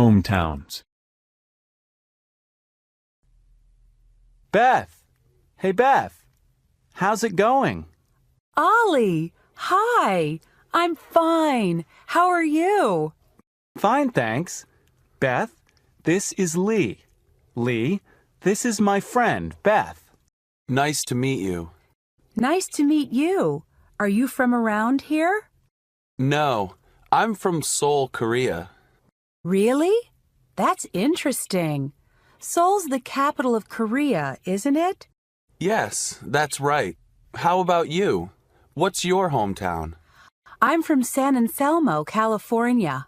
Hometowns. Beth! Hey, Beth! How's it going? Ollie! Hi! I'm fine. How are you? Fine, thanks. Beth, this is Lee. Lee, this is my friend, Beth. Nice to meet you. Nice to meet you. Are you from around here? No, I'm from Seoul, Korea. Really? That's interesting. Seoul's the capital of Korea, isn't it? Yes, that's right. How about you? What's your hometown? I'm from San Anselmo, California.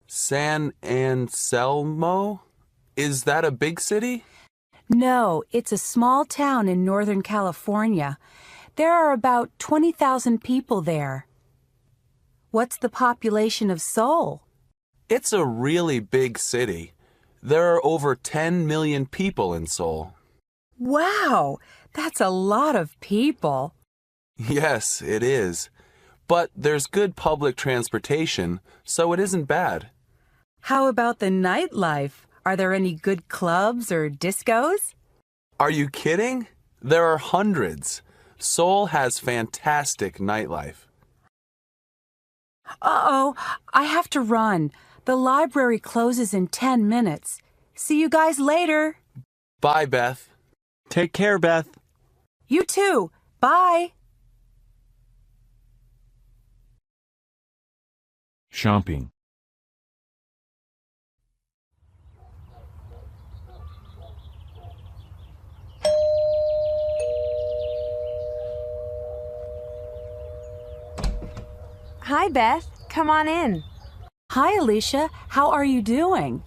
San Anselmo? Is that a big city? No, it's a small town in Northern California. There are about 20,000 people there. What's the population of Seoul? It's a really big city. There are over 10 million people in Seoul. Wow, that's a lot of people. Yes, it is. But there's good public transportation, so it isn't bad. How about the nightlife? Are there any good clubs or discos? Are you kidding? There are hundreds. Seoul has fantastic nightlife. Uh-oh, I have to run. The library closes in 10 minutes. See you guys later. Bye, Beth. Take care, Beth. You too. Bye. Shopping. Hi, Beth. Come on in. Hi, Alicia. How are you doing?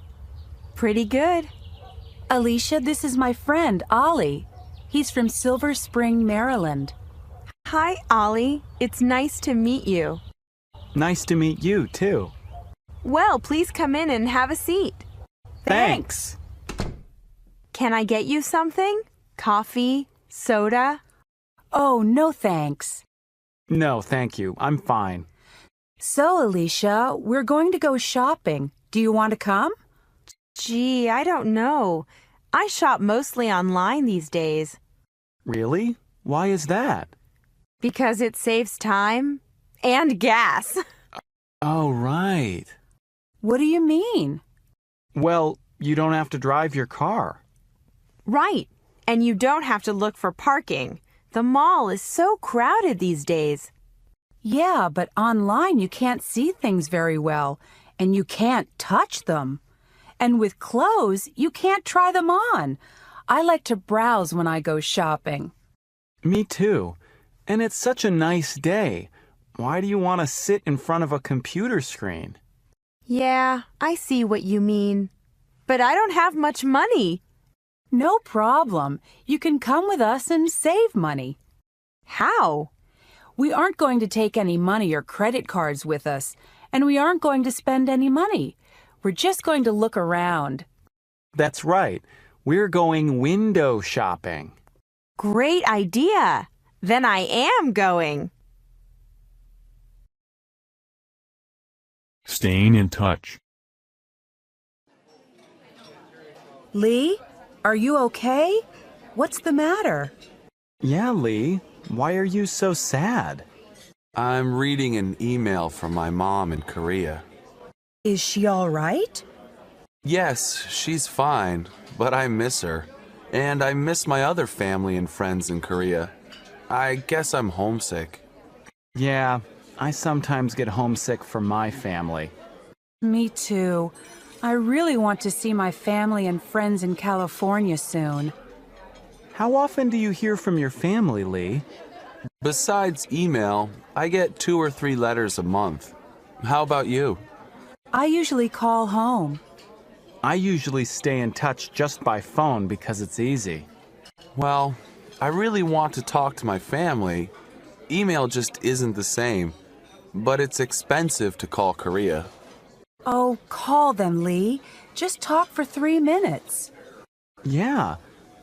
Pretty good. Alicia, this is my friend, Ollie. He's from Silver Spring, Maryland. Hi, Ollie. It's nice to meet you. Nice to meet you, too. Well, please come in and have a seat. Thanks. Can I get you something? Coffee? Soda? Oh, no thanks. No, thank you. I'm fine. So, Alicia, we're going to go shopping. Do you want to come? Gee, I don't know. I shop mostly online these days. Really? Why is that? Because it saves time and gas. Oh, right. What do you mean? Well, you don't have to drive your car. Right. And you don't have to look for parking. The mall is so crowded these days. Yeah, but online you can't see things very well, and you can't touch them. And with clothes, you can't try them on. I like to browse when I go shopping. Me too. And it's such a nice day. Why do you want to sit in front of a computer screen? Yeah, I see what you mean. But I don't have much money. No problem. You can come with us and save money. How? We aren't going to take any money or credit cards with us, and we aren't going to spend any money. We're just going to look around. That's right. We're going window shopping. Great idea. Then I am going. Staying in touch. Lee, are you okay? What's the matter? Yeah, Lee. Why are you so sad? I'm reading an email from my mom in Korea. Is she all right? Yes, she's fine, but I miss her. And I miss my other family and friends in Korea. I guess I'm homesick. Yeah, I sometimes get homesick for my family. Me too. I really want to see my family and friends in California soon. How often do you hear from your family, Lee? Besides email, I get 2 or 3 letters a month. How about you? I usually call home. I usually stay in touch just by phone because it's easy. Well, I really want to talk to my family. Email just isn't the same, but it's expensive to call Korea. Oh, call them, Lee. Just talk for 3 minutes. Yeah,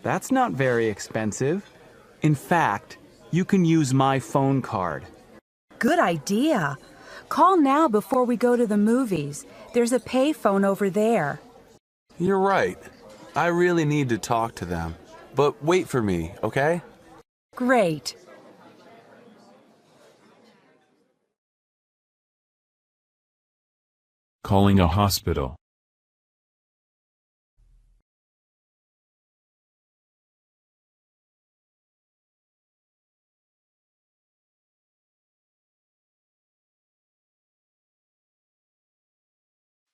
that's not very expensive. In fact, you can use my phone card. Good idea. Call now before we go to the movies. There's a payphone over there. You're right. I really need to talk to them. But wait for me, okay? Great. Calling a hospital.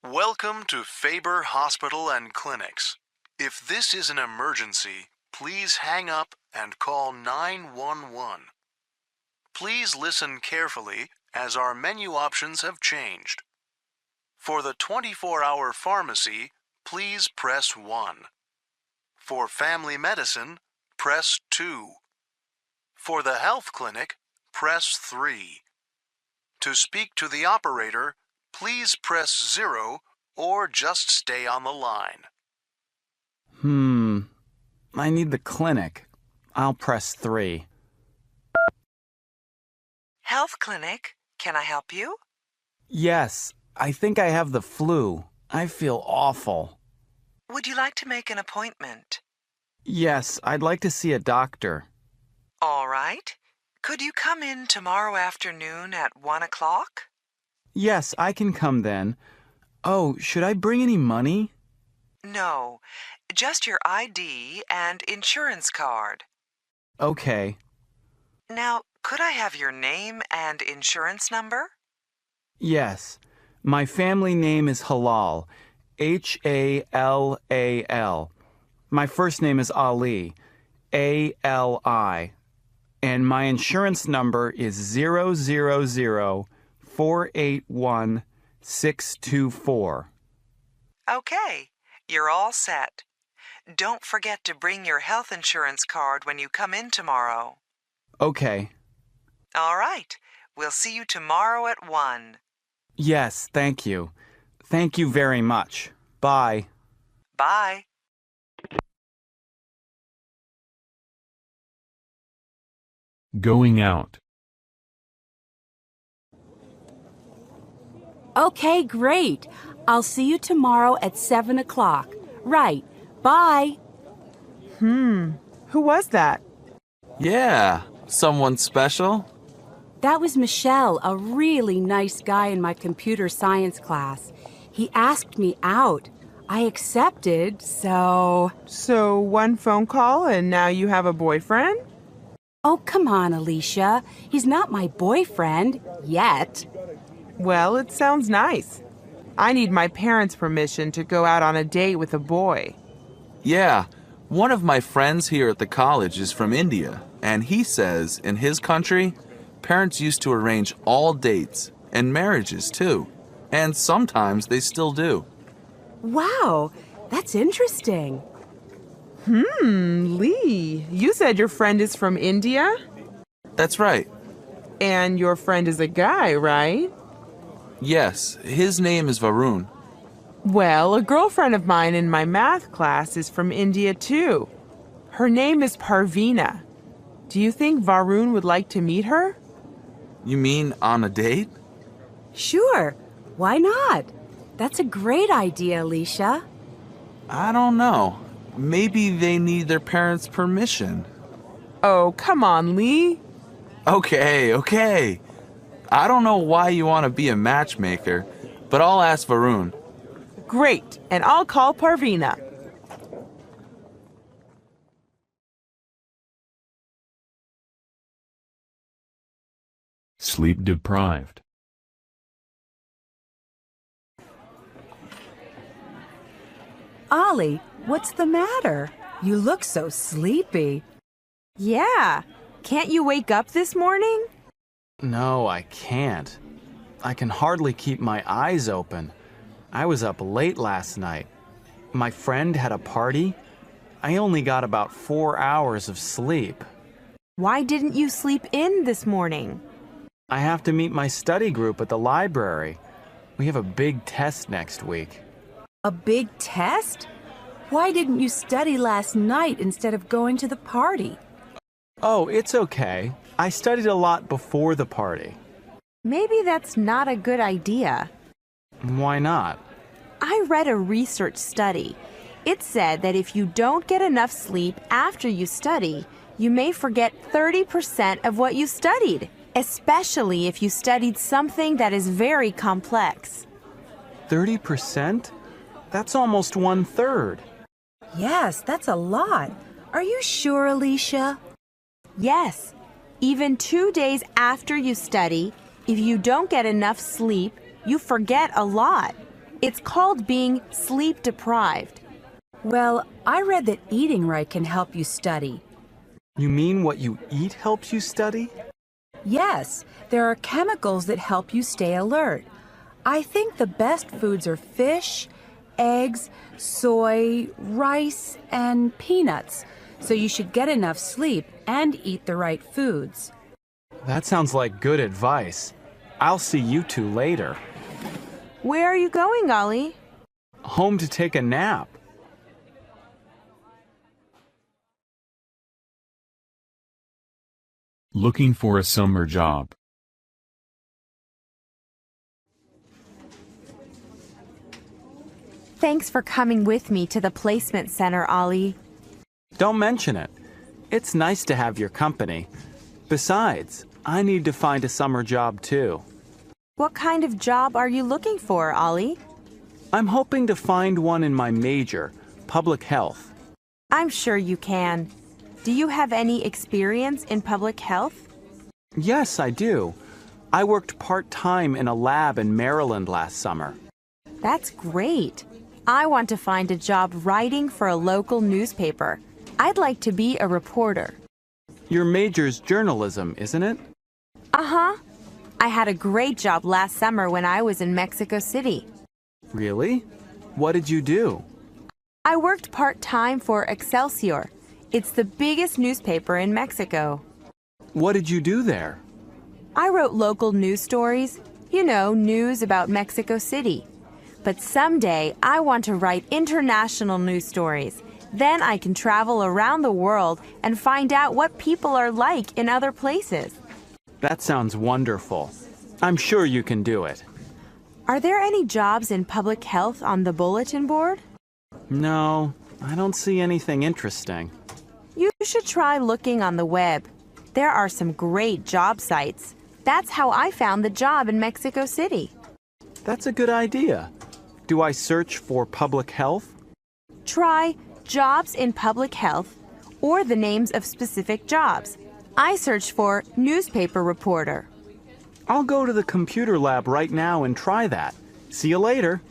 Welcome to Faber Hospital and Clinics. If this is an emergency, please hang up and call 911. Please listen carefully as our menu options have changed. For the 24-hour pharmacy, please press 1. For family medicine, press 2. For the health clinic, press 3. To speak to the operator, please press 0 or just stay on the line. I need the clinic. I'll press 3. Health clinic, can I help you? Yes, I think I have the flu. I feel awful. Would you like to make an appointment? Yes, I'd like to see a doctor. All right. Could you come in tomorrow afternoon at 1 o'clock? Yes, I can come then. Oh, should I bring any money? No, just your ID and insurance card. Okay. Now, could I have your name and insurance number? Yes. My family name is Halal. H-A-L-A-L. My first name is Ali. A-L-I. And my insurance number is 000-481-624. Okay, you're all set. Don't forget to bring your health insurance card when you come in tomorrow. Okay. All right, we'll see you tomorrow at 1. Yes, thank you. Thank you very much. Bye. Bye. Going out. Okay, great. I'll see you tomorrow at 7 o'clock. Right. Bye. Who was that? Yeah, someone special? That was Michelle, a really nice guy in my computer science class. He asked me out. I accepted, so... So one phone call and now you have a boyfriend? Oh, come on, Alicia. He's not my boyfriend. Yet. Well, it sounds nice. I need my parents' permission to go out on a date with a boy. Yeah, one of my friends here at the college is from India, and he says in his country, parents used to arrange all dates and marriages too, and sometimes they still do. Wow, that's interesting. Lee, you said your friend is from India? That's right. And your friend is a guy, right? Yes, his name is Varun. Well, a girlfriend of mine in my math class is from India too. Her name is Parveena. Do you think Varun would like to meet her? You mean on a date? Sure, why not? That's a great idea, Alicia. I don't know. Maybe they need their parents' permission. Oh, come on, Lee. Okay. I don't know why you want to be a matchmaker, but I'll ask Varun. Great, and I'll call Parveena. Sleep deprived. Ollie, what's the matter? You look so sleepy. Yeah. Can't you wake up this morning? No, I can't. I can hardly keep my eyes open. I was up late last night. My friend had a party. I only got about 4 hours of sleep. Why didn't you sleep in this morning? I have to meet my study group at the library. We have a big test next week. A big test? Why didn't you study last night instead of going to the party? Oh, it's okay. I studied a lot before the party. Maybe that's not a good idea. Why not? I read a research study. It said that if you don't get enough sleep after you study, you may forget 30% of what you studied, especially if you studied something that is very complex. 30%? That's almost 1/3. Yes, that's a lot. Are you sure, Alicia? Yes, even 2 days after you study, if you don't get enough sleep, you forget a lot. It's called being sleep deprived. Well, I read that eating right can help you study. You mean what you eat helps you study? Yes, there are chemicals that help you stay alert. I think the best foods are fish, eggs, soy, rice, and peanuts. So you should get enough sleep and eat the right foods. That sounds like good advice. I'll see you two later. Where are you going, Ollie? Home to take a nap. Looking for a summer job. Thanks for coming with me to the placement center, Ollie. Don't mention it. It's nice to have your company. Besides, I need to find a summer job too. What kind of job are you looking for, Ollie? I'm hoping to find one in my major, public health. I'm sure you can. Do you have any experience in public health? Yes, I do. I worked part-time in a lab in Maryland last summer. That's great. I want to find a job writing for a local newspaper. I'd like to be a reporter. Your major's journalism, isn't it? Uh-huh. I had a great job last summer when I was in Mexico City. Really? What did you do? I worked part-time for Excelsior. It's the biggest newspaper in Mexico. What did you do there? I wrote local news stories. You know, news about Mexico City. But someday, I want to write international news stories. Then I can travel around the world and find out what people are like in other places. That sounds wonderful. I'm sure you can do it. Are there any jobs in public health on the bulletin board? No, I don't see anything interesting. You should try looking on the web. There are some great job sites. That's how I found the job in Mexico City. That's a good idea. Do I search for public health? Try jobs in public health or the names of specific jobs. I searched for newspaper reporter. I'll go to the computer lab right now and try that. See you later.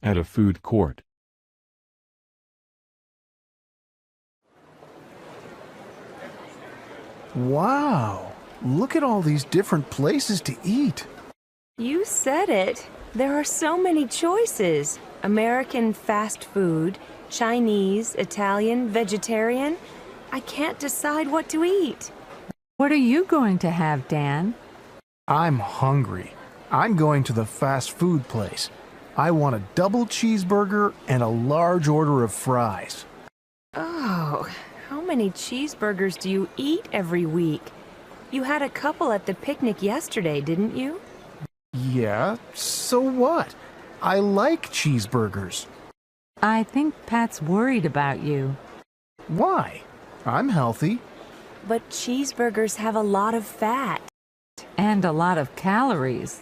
At a food court. Wow, look at all these different places to eat. You said it. There are so many choices. American fast food, Chinese, Italian, vegetarian. I can't decide what to eat. What are you going to have, Dan? I'm hungry. I'm going to the fast food place. I want a double cheeseburger and a large order of fries. Oh, how many cheeseburgers do you eat every week? You had a couple at the picnic yesterday, didn't you? Yeah, so what? I like cheeseburgers. I think Pat's worried about you. Why? I'm healthy. But cheeseburgers have a lot of fat. And a lot of calories.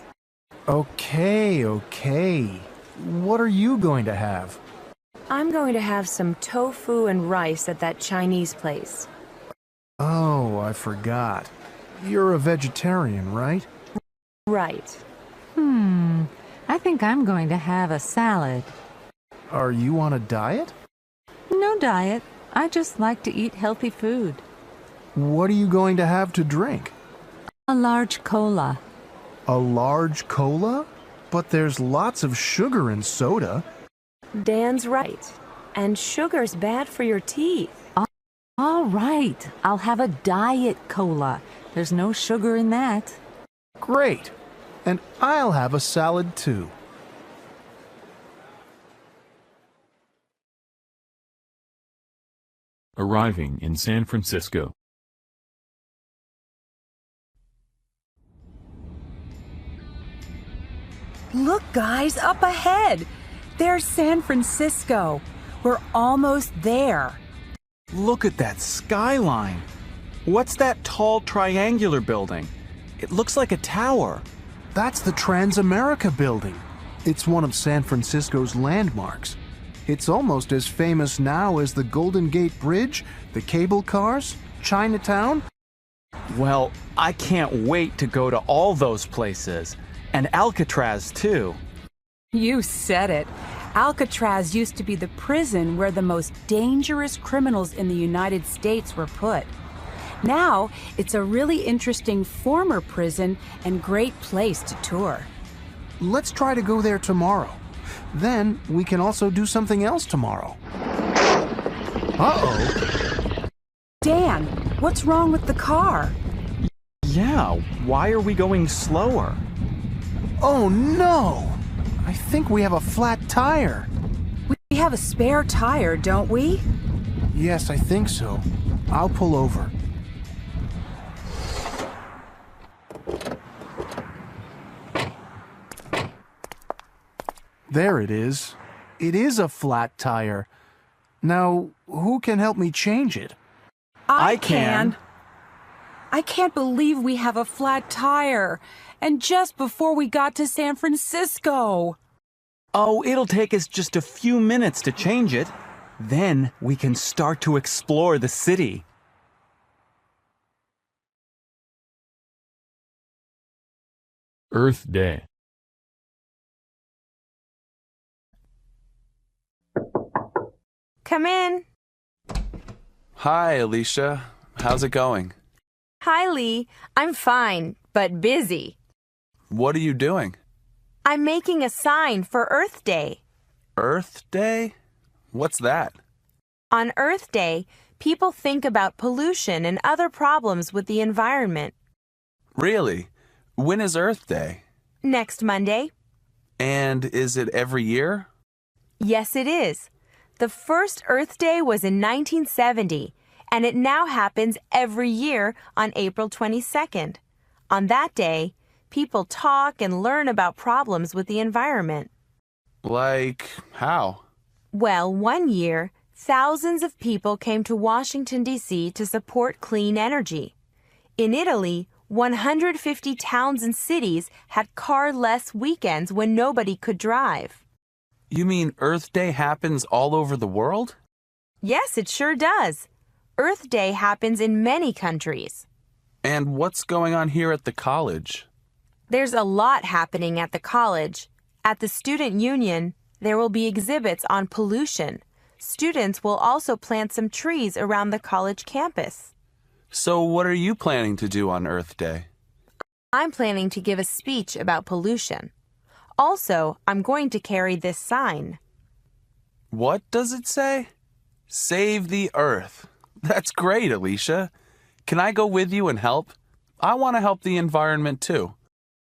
Okay. What are you going to have? I'm going to have some tofu and rice at that Chinese place. Oh, I forgot. You're a vegetarian, right? Right. I think I'm going to have a salad. Are you on a diet? No diet. I just like to eat healthy food. What are you going to have to drink? A large cola. A large cola? But there's lots of sugar in soda. Dan's right. And sugar's bad for your teeth. All right. I'll have a diet cola. There's no sugar in that. Great. And I'll have a salad too. Arriving in San Francisco. Look, guys, up ahead. There's San Francisco. We're almost there. Look at that skyline. What's that tall triangular building? It looks like a tower. That's the Transamerica Building. It's one of San Francisco's landmarks. It's almost as famous now as the Golden Gate Bridge, the cable cars, Chinatown. Well, I can't wait to go to all those places. And Alcatraz, too. You said it. Alcatraz used to be the prison where the most dangerous criminals in the United States were put. Now, it's a really interesting former prison and great place to tour. Let's try to go there tomorrow. Then we can also do something else tomorrow. Uh-oh. Dan, what's wrong with the car? Yeah, why are we going slower? Oh no! I think we have a flat tire. We have a spare tire, don't we? Yes, I think so. I'll pull over. There it is. It is a flat tire. Now, who can help me change it? I can. I can't believe we have a flat tire. And just before we got to San Francisco. Oh, it'll take us just a few minutes to change it. Then we can start to explore the city. Earth Day. Come in. Hi, Alicia. How's it going? Hi, Lee. I'm fine, but busy. What are you doing? I'm making a sign for Earth Day. Earth Day? What's that? On Earth Day, people think about pollution and other problems with the environment. Really? When is Earth Day? Next Monday. And is it every year? Yes, it is. The first Earth Day was in 1970, and it now happens every year on April 22nd. On that day, people talk and learn about problems with the environment. Like how? Well, one year, thousands of people came to Washington, D.C. to support clean energy. In Italy, 150 towns and cities had car-less weekends when nobody could drive. You mean Earth Day happens all over the world? Yes, it sure does. Earth Day happens in many countries. And what's going on here at the college? There's a lot happening at the college. At the student union, there will be exhibits on pollution. Students will also plant some trees around the college campus. So what are you planning to do on Earth Day? I'm planning to give a speech about pollution. Also, I'm going to carry this sign. What does it say? Save the Earth. That's great, Alicia. Can I go with you and help? I want to help the environment too.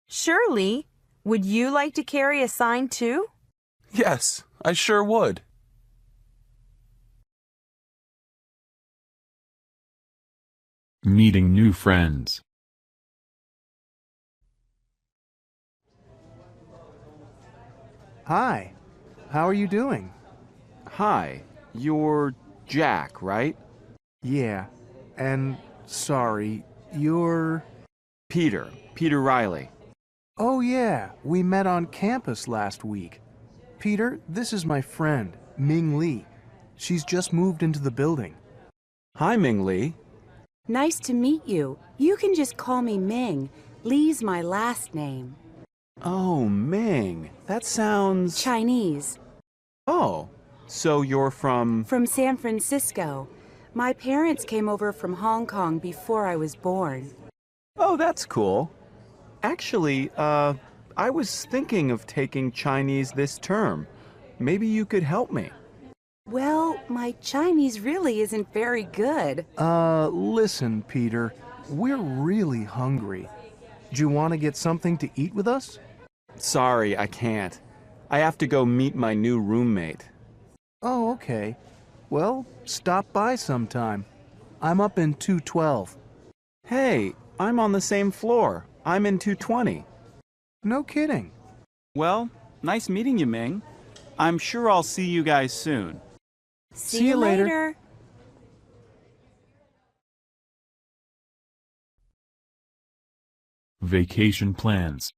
Surely. Would you like to carry a sign too? Yes, I sure would. Meeting new friends. Hi. How are you doing? Hi, you're Jack, right? Yeah. And sorry, you're... Peter Riley. Oh yeah, we met on campus last week. Peter, this is my friend, Ming Lee. She's just moved into the building. Hi, Ming Lee. Nice to meet you. You can just call me Ming. Lee's my last name. Oh, Ming. That sounds... Chinese. Oh, so you're from... From San Francisco. My parents came over from Hong Kong before I was born. Oh, that's cool. Actually, I was thinking of taking Chinese this term. Maybe you could help me. Well, my Chinese really isn't very good. Listen, Peter. We're really hungry. Do you want to get something to eat with us? Sorry, I can't. I have to go meet my new roommate. Oh, okay. Well, stop by sometime. I'm up in 212. Hey, I'm on the same floor. I'm in 220. No kidding. Well, nice meeting you, Ming. I'm sure I'll see you guys soon. See you later. Vacation plans.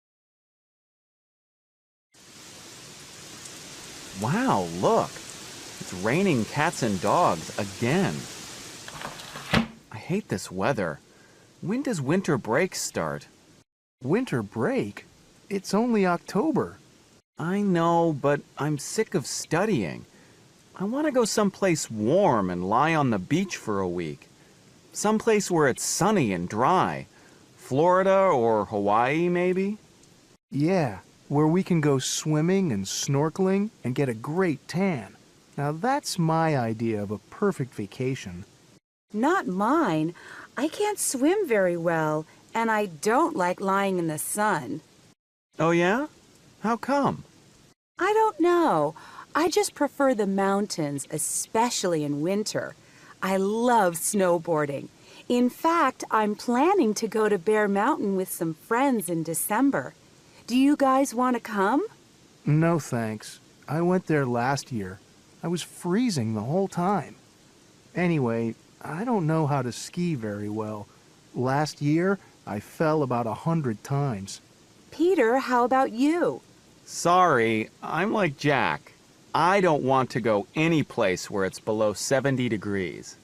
Wow, look. It's raining cats and dogs again. I hate this weather. When does winter break start? Winter break? It's only October. I know, but I'm sick of studying. I want to go someplace warm and lie on the beach for a week. Someplace where it's sunny and dry. Florida or Hawaii, maybe? Yeah, where we can go swimming and snorkeling and get a great tan. Now that's my idea of a perfect vacation. Not mine. I can't swim very well, and I don't like lying in the sun. Oh, yeah? How come? I don't know. I just prefer the mountains, especially in winter. I love snowboarding. In fact, I'm planning to go to Bear Mountain with some friends in December. Do you guys want to come? No thanks. I went there last year. I was freezing the whole time. Anyway, I don't know how to ski very well. Last year, I fell about 100 times. Peter, how about you? Sorry, I'm like Jack. I don't want to go any place where it's below 70 degrees.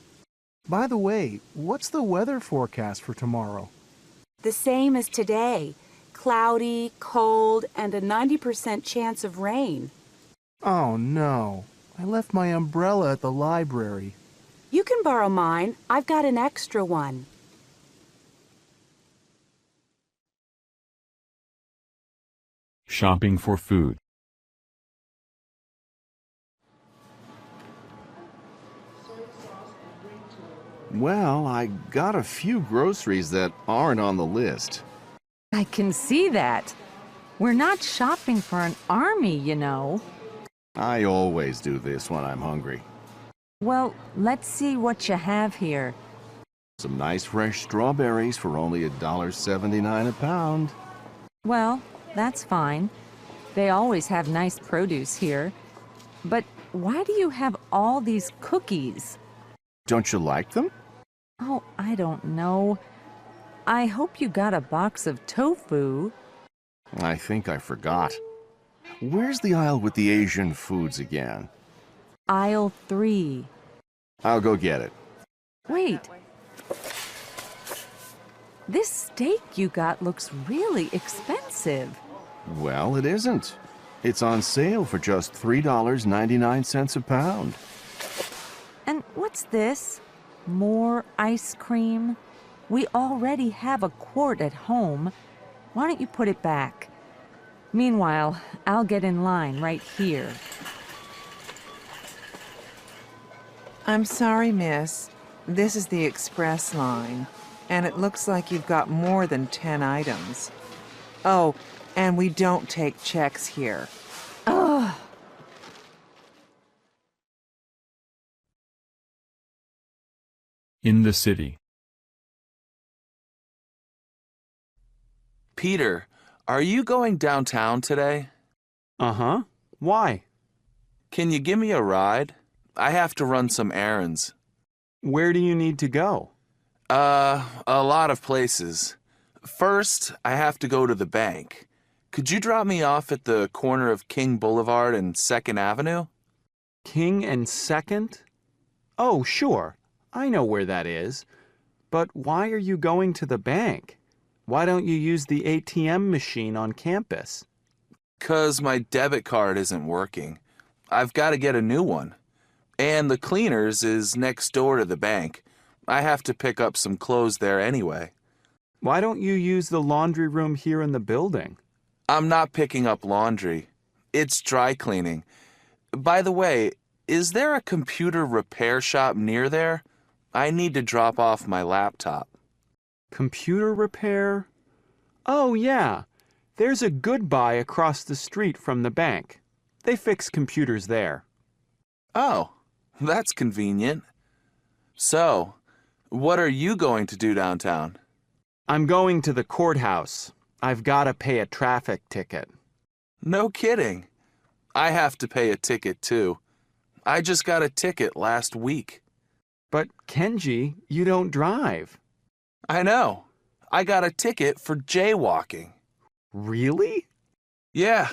By the way, what's the weather forecast for tomorrow? The same as today. Cloudy, cold, and a 90% chance of rain. Oh no, I left my umbrella at the library. You can borrow mine. I've got an extra one. Shopping for food. Well, I got a few groceries that aren't on the list. I can see that. We're not shopping for an army, you know. I always do this when I'm hungry. Well, let's see what you have here. Some nice fresh strawberries for only $1.79 a pound. Well, that's fine. They always have nice produce here. But why do you have all these cookies? Don't you like them? Oh, I don't know. I hope you got a box of tofu. I think I forgot. Where's the aisle with the Asian foods again? Aisle 3. I'll go get it. Wait. This steak you got looks really expensive. Well, it isn't. It's on sale for just $3.99 a pound. And what's this? More ice cream? We already have a quart at home. Why don't you put it back? Meanwhile, I'll get in line right here. I'm sorry, miss. This is the express line, and it looks like you've got more than 10 items. Oh, and we don't take checks here. Ugh. In the city. Peter, are you going downtown today? Uh-huh. Why? Can you give me a ride? I have to run some errands. Where do you need to go? A lot of places. First, I have to go to the bank. Could you drop me off at the corner of King Boulevard and 2nd Avenue? King and 2nd? Oh, sure. I know where that is. But why are you going to the bank? Why don't you use the ATM machine on campus? 'Cause my debit card isn't working. I've got to get a new one. And the cleaners is next door to the bank. I have to pick up some clothes there anyway. Why don't you use the laundry room here in the building? I'm not picking up laundry. It's dry cleaning. By the way, is there a computer repair shop near there? I need to drop off my laptop. Computer repair? Oh, yeah. There's a Goodbye across the street from the bank. They fix computers there. Oh, that's convenient. So, what are you going to do downtown? I'm going to the courthouse. I've got to pay a traffic ticket. No kidding. I have to pay a ticket too. I just got a ticket last week. But Kenji, you don't drive. I know. I got a ticket for jaywalking. Really? Yeah.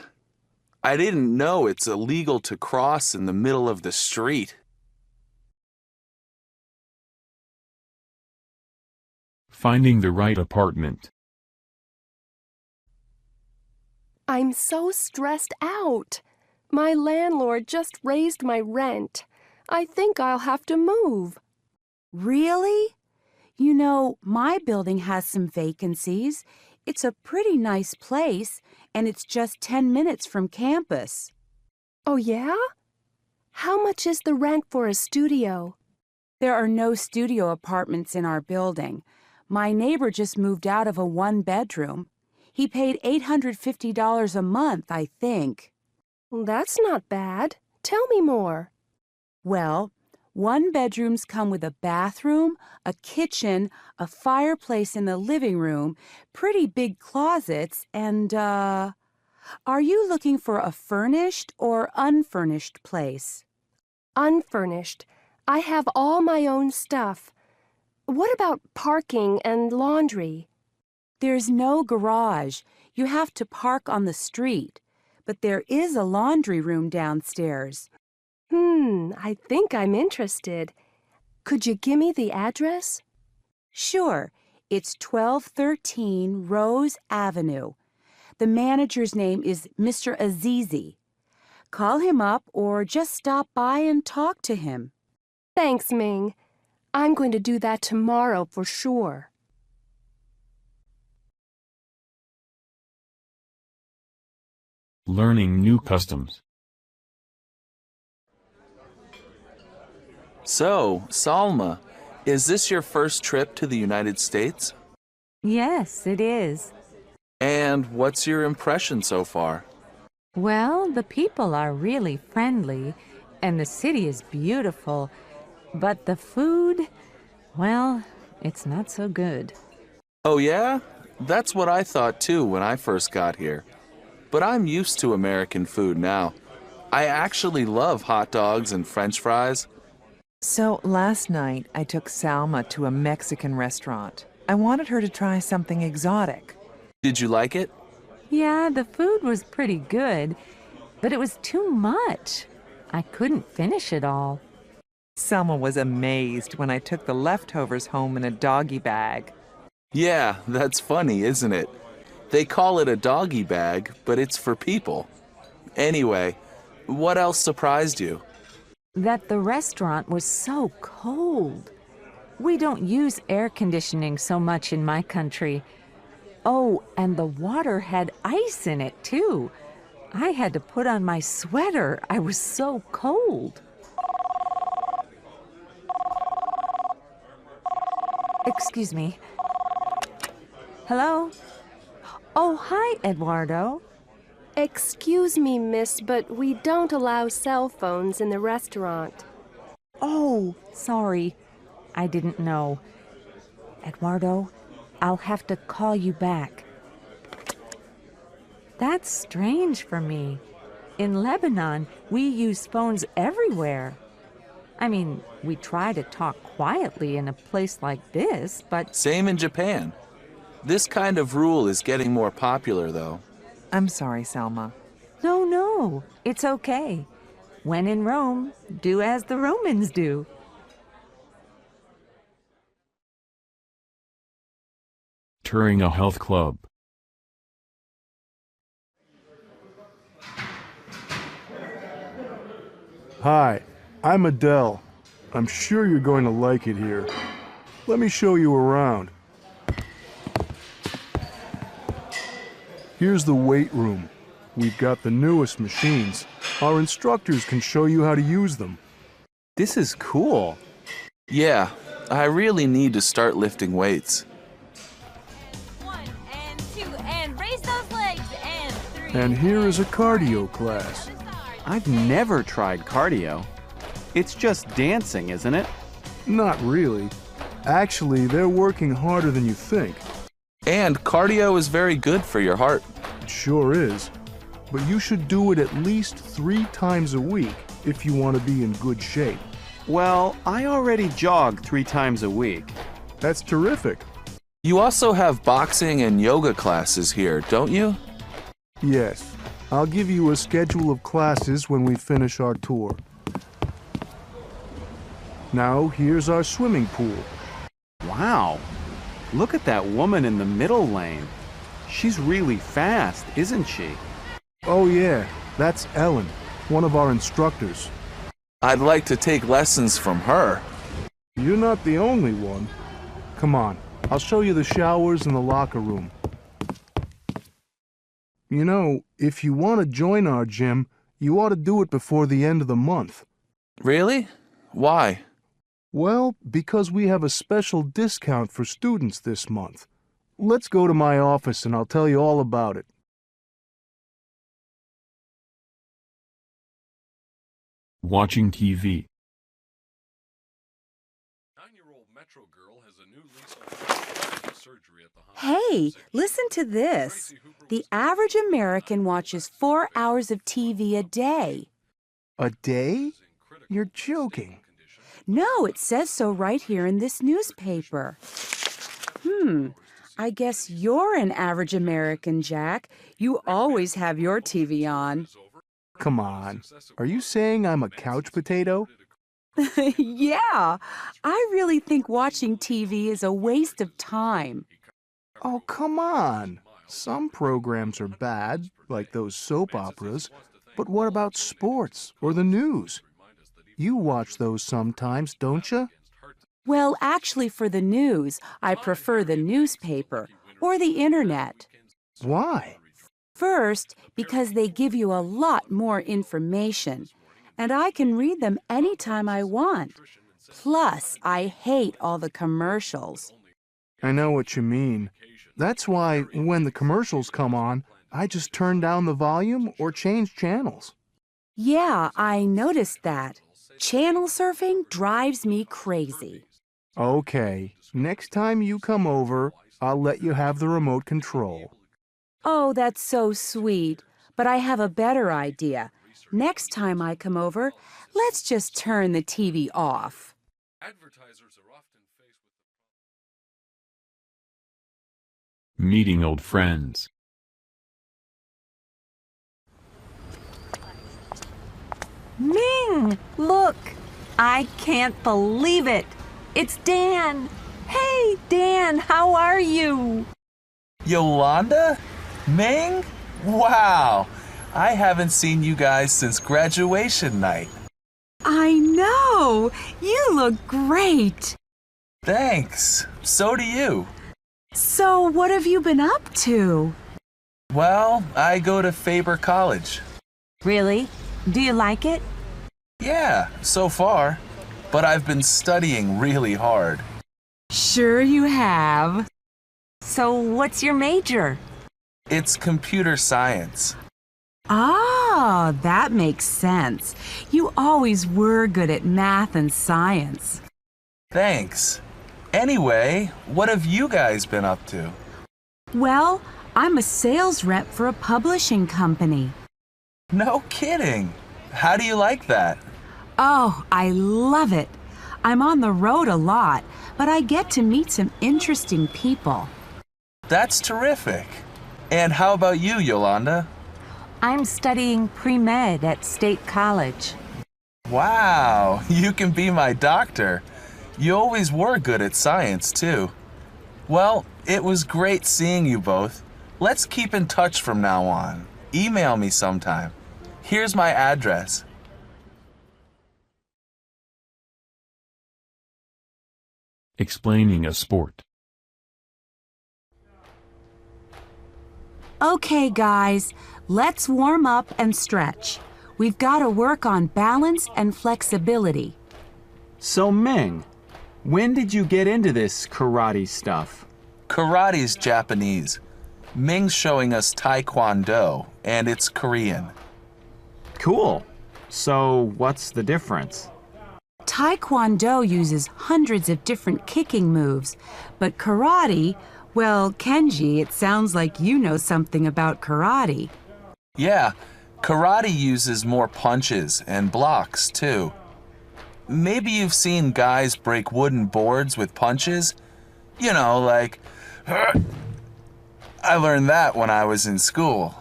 I didn't know it's illegal to cross in the middle of the street. Finding the right apartment. I'm so stressed out. My landlord just raised my rent. I think I'll have to move. Really? You know, my building has some vacancies. It's a pretty nice place, and it's just 10 minutes from campus. Oh, yeah? How much is the rent for a studio? There are no studio apartments in our building. My neighbor just moved out of a one-bedroom. He paid $850 a month, I think. That's not bad. Tell me more. Well, one-bedrooms come with a bathroom, a kitchen, a fireplace in the living room, pretty big closets, and, Are you looking for a furnished or unfurnished place? Unfurnished. I have all my own stuff. What about parking and laundry? There's no garage. You have to park on the street. But there is a laundry room downstairs. I think I'm interested. Could you give me the address? Sure. It's 1213 Rose Avenue. The manager's name is Mr. Azizi. Call him up or just stop by and talk to him. Thanks, Ming. I'm going to do that tomorrow for sure. Learning new customs. So, Salma, is this your first trip to the United States? Yes, it is. And what's your impression so far? Well, the people are really friendly, and the city is beautiful. But the food, well, it's not so good. Oh yeah? That's what I thought too when I first got here. But I'm used to American food now. I actually love hot dogs and French fries. So last night, I took Salma to a Mexican restaurant. I wanted her to try something exotic. Did you like it? Yeah, the food was pretty good, but it was too much. I couldn't finish it all. Selma was amazed when I took the leftovers home in a doggy bag. Yeah, that's funny, isn't it? They call it a doggy bag, but it's for people. Anyway, what else surprised you? That the restaurant was so cold. We don't use air conditioning so much in my country. Oh, and the water had ice in it, too. I had to put on my sweater. I was so cold. Excuse me. Hello? Oh, hi, Eduardo. Excuse me, miss, but we don't allow cell phones in the restaurant. Oh, sorry. I didn't know. Eduardo, I'll have to call you back. That's strange for me. In Lebanon, we use phones everywhere. I mean, we try to talk quietly in a place like this, but... Same in Japan. This kind of rule is getting more popular, though. I'm sorry, Selma. No, it's okay. When in Rome, do as the Romans do. Touring a health club. Hi, I'm Adele. I'm sure you're going to like it here. Let me show you around. Here's the weight room. We've got the newest machines. Our instructors can show you how to use them. This is cool. Yeah, I really need to start lifting weights. 1 and 2 and raise those legs and 3. And here is a cardio class. I've never tried cardio. It's just dancing, isn't it? Not really. Actually, they're working harder than you think. And cardio is very good for your heart. It sure is. but you should do it at least 3 times a week if you want to be in good shape. Well, I already jog 3 times a week. That's terrific. You also have boxing and yoga classes here, don't you? Yes. I'll give you a schedule of classes when we finish our tour. Now, here's our swimming pool. Wow. Look at that woman in the middle lane. She's really fast, isn't she? Oh yeah, that's Ellen, one of our instructors. I'd like to take lessons from her. You're not the only one. Come on, I'll show you the showers and the locker room. You know, if you want to join our gym, you ought to do it before the end of the month. Really? Why? Well, because we have a special discount for students this month. Let's go to my office and I'll tell you all about it. Watching TV. Hey, listen to this. The average American watches 4 hours of TV a day. A day? You're joking. No, it says so right here in this newspaper. I guess you're an average American, Jack. You always have your TV on. Come on. Are you saying I'm a couch potato? Yeah, I really think watching TV is a waste of time. Oh, come on. Some programs are bad, like those soap operas, but what about sports or the news? You watch those sometimes, don't you? Well, actually, for the news, I prefer the newspaper or the internet. Why? First, because they give you a lot more information, and I can read them anytime I want. Plus, I hate all the commercials. I know what you mean. That's why, when the commercials come on, I just turn down the volume or change channels. Yeah, I noticed that. Channel surfing drives me crazy. Okay, next time you come over, I'll let you have the remote control. Oh, that's so sweet. But I have a better idea. Next time I come over, let's just turn the TV off. Meeting old friends. Ming, look! I can't believe it! It's Dan! Hey, Dan, how are you? Yolanda? Ming? Wow! I haven't seen you guys since graduation night. I know! You look great! Thanks. So do you. So, what have you been up to? Well, I go to Faber College. Really? Do you like it? Yeah, so far. But I've been studying really hard. Sure you have. So, what's your major? It's computer science. Ah, that makes sense. You always were good at math and science. Thanks. Anyway, what have you guys been up to? Well, I'm a sales rep for a publishing company. No kidding. How do you like that? Oh, I love it. I'm on the road a lot, but I get to meet some interesting people. That's terrific. And how about you, Yolanda? I'm studying pre-med at State College. Wow, you can be my doctor. You always were good at science, too. Well, it was great seeing you both. Let's keep in touch from now on. Email me sometime. Here's my address. Explaining a sport. Okay, guys, let's warm up and stretch. We've got to work on balance and flexibility. So, Ming, when did you get into this karate stuff? Karate's Japanese. Ming's showing us Taekwondo, and it's Korean. Cool. So, what's the difference? Taekwondo uses hundreds of different kicking moves, but karate, well, Kenji, it sounds like you know something about karate. Yeah, karate uses more punches and blocks, too. Maybe you've seen guys break wooden boards with punches? You know, like, I learned that when I was in school.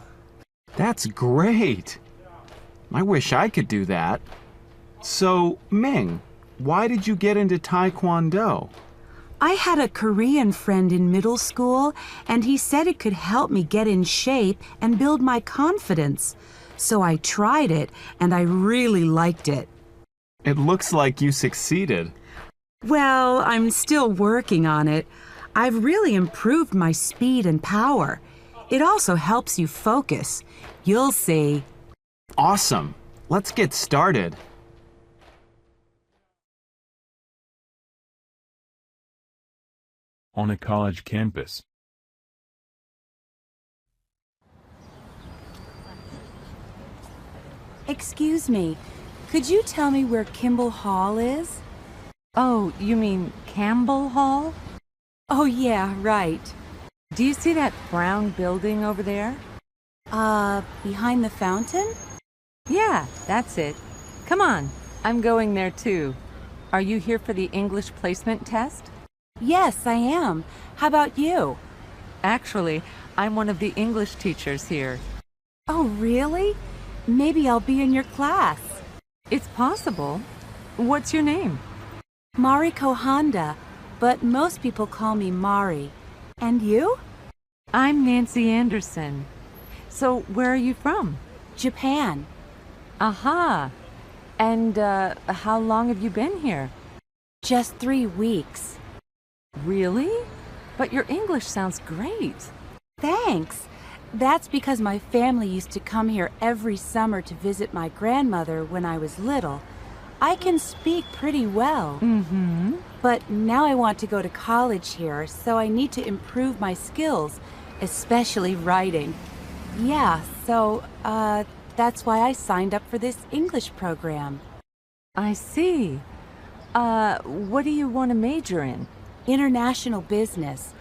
That's great. I wish I could do that. So, Ming, why did you get into Taekwondo? I had a Korean friend in middle school, and he said it could help me get in shape and build my confidence. So I tried it, and I really liked it. It looks like you succeeded. Well, I'm still working on it. I've really improved my speed and power. It also helps you focus. You'll see. Awesome. Let's get started. On a college campus. Excuse me, could you tell me where Kimball Hall is? Oh, you mean Campbell Hall? Oh, yeah, right. Do you see that brown building over there? Behind the fountain? Yeah, that's it. Come on, I'm going there too. Are you here for the English placement test? Yes, I am. How about you? Actually, I'm one of the English teachers here. Oh, really? Maybe I'll be in your class. It's possible. What's your name? Mariko Honda, but most people call me Mari. And you? I'm Nancy Anderson. So, where are you from? Japan. Aha! And how long have you been here? Just 3 weeks. Really? But your English sounds great. Thanks. That's because my family used to come here every summer to visit my grandmother when I was little. I can speak pretty well. Mm-hmm. But now I want to go to college here, so I need to improve my skills, especially writing. Yeah, so, that's why I signed up for this English program. I see. What do you want to major in? International business.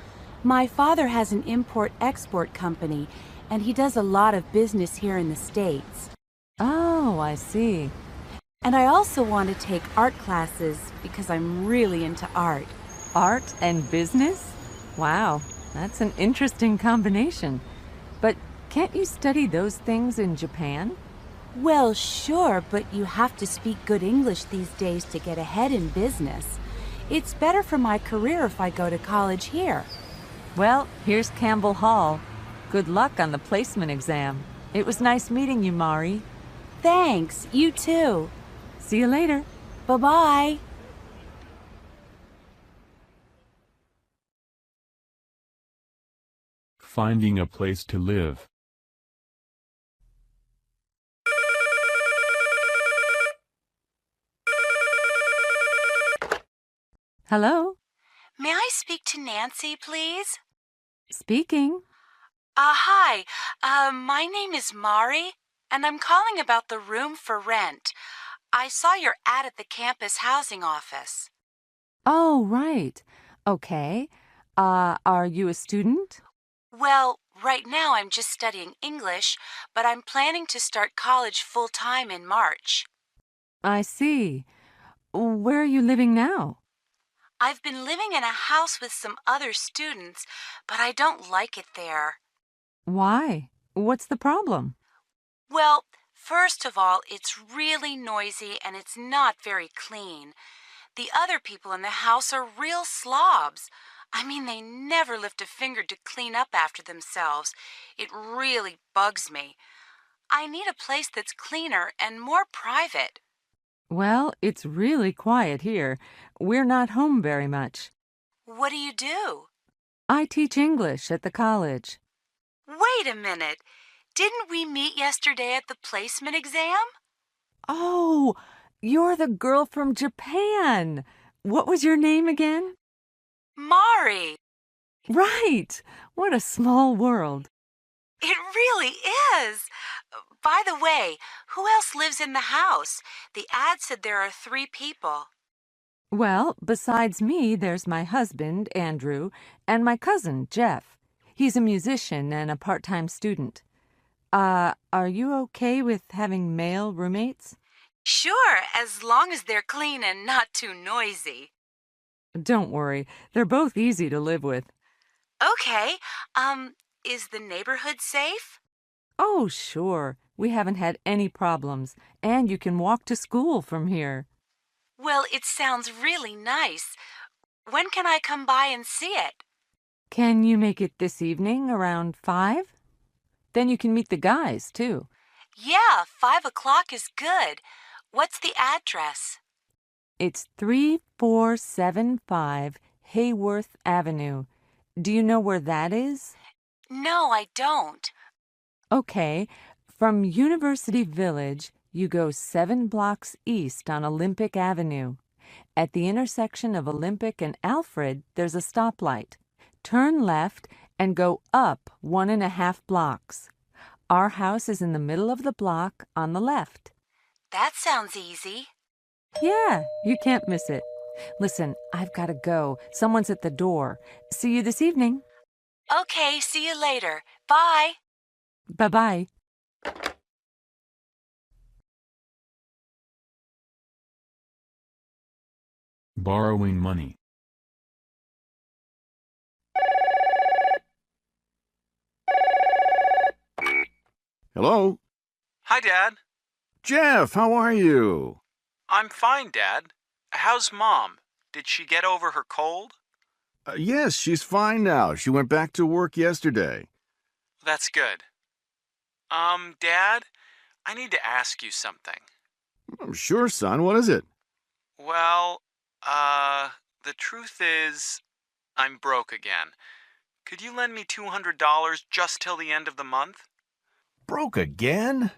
My father has an import-export company, and he does a lot of business here in the States. Oh, I see. And I also want to take art classes because I'm really into art. Art and business? Wow, that's an interesting combination. But can't you study those things in Japan? Well, sure, but you have to speak good English these days to get ahead in business. It's better for my career if I go to college here. Well, here's Campbell Hall. Good luck on the placement exam. It was nice meeting you, Mari. Thanks, you too. See you later. Bye-bye. Finding a place to live. Hello? May I speak to Nancy, please? Speaking. Hi. My name is Mari, and I'm calling about the room for rent. I saw your ad at the campus housing office. Oh, right. Okay. Are you a student? Well, right now I'm just studying English, but I'm planning to start college full-time in March. I see. Where are you living now? I've been living in a house with some other students, but I don't like it there. Why? What's the problem? Well, first of all, it's really noisy and it's not very clean. The other people in the house are real slobs. I mean, they never lift a finger to clean up after themselves. It really bugs me. I need a place that's cleaner and more private. Well, it's really quiet here. We're not home very much. What do you do? I teach English at the college. Wait a minute. Didn't we meet yesterday at the placement exam? Oh, you're the girl from Japan. What was your name again? Mari. Right. What a small world. It really is. By the way, who else lives in the house? The ad said there are 3 people. Well, besides me, there's my husband, Andrew, and my cousin, Jeff. He's a musician and a part-time student. Are you okay with having male roommates? Sure, as long as they're clean and not too noisy. Don't worry, they're both easy to live with. Okay, is the neighborhood safe? Oh, sure. We haven't had any problems, and you can walk to school from here. Well, it sounds really nice. When can I come by and see it? Can you make it this evening around 5? Then you can meet the guys, too. Yeah, 5 o'clock is good. What's the address? It's 3475 Hayworth Avenue. Do you know where that is? No, I don't. Okay, from University Village, you go 7 blocks east on Olympic Avenue. At the intersection of Olympic and Alfred, there's a stoplight. Turn left and go up 1.5 blocks. Our house is in the middle of the block on the left. That sounds easy. Yeah, you can't miss it. Listen, I've got to go. Someone's at the door. See you this evening. Okay, see you later. Bye. Bye-bye. Borrowing money. Hello? Hi, Dad. Jeff, how are you? I'm fine, Dad. How's Mom? Did she get over her cold? Yes, she's fine now. She went back to work yesterday. That's good. Dad, I need to ask you something. Sure, son. What is it? Well, the truth is, I'm broke again. Could you lend me $200 just till the end of the month? Broke again?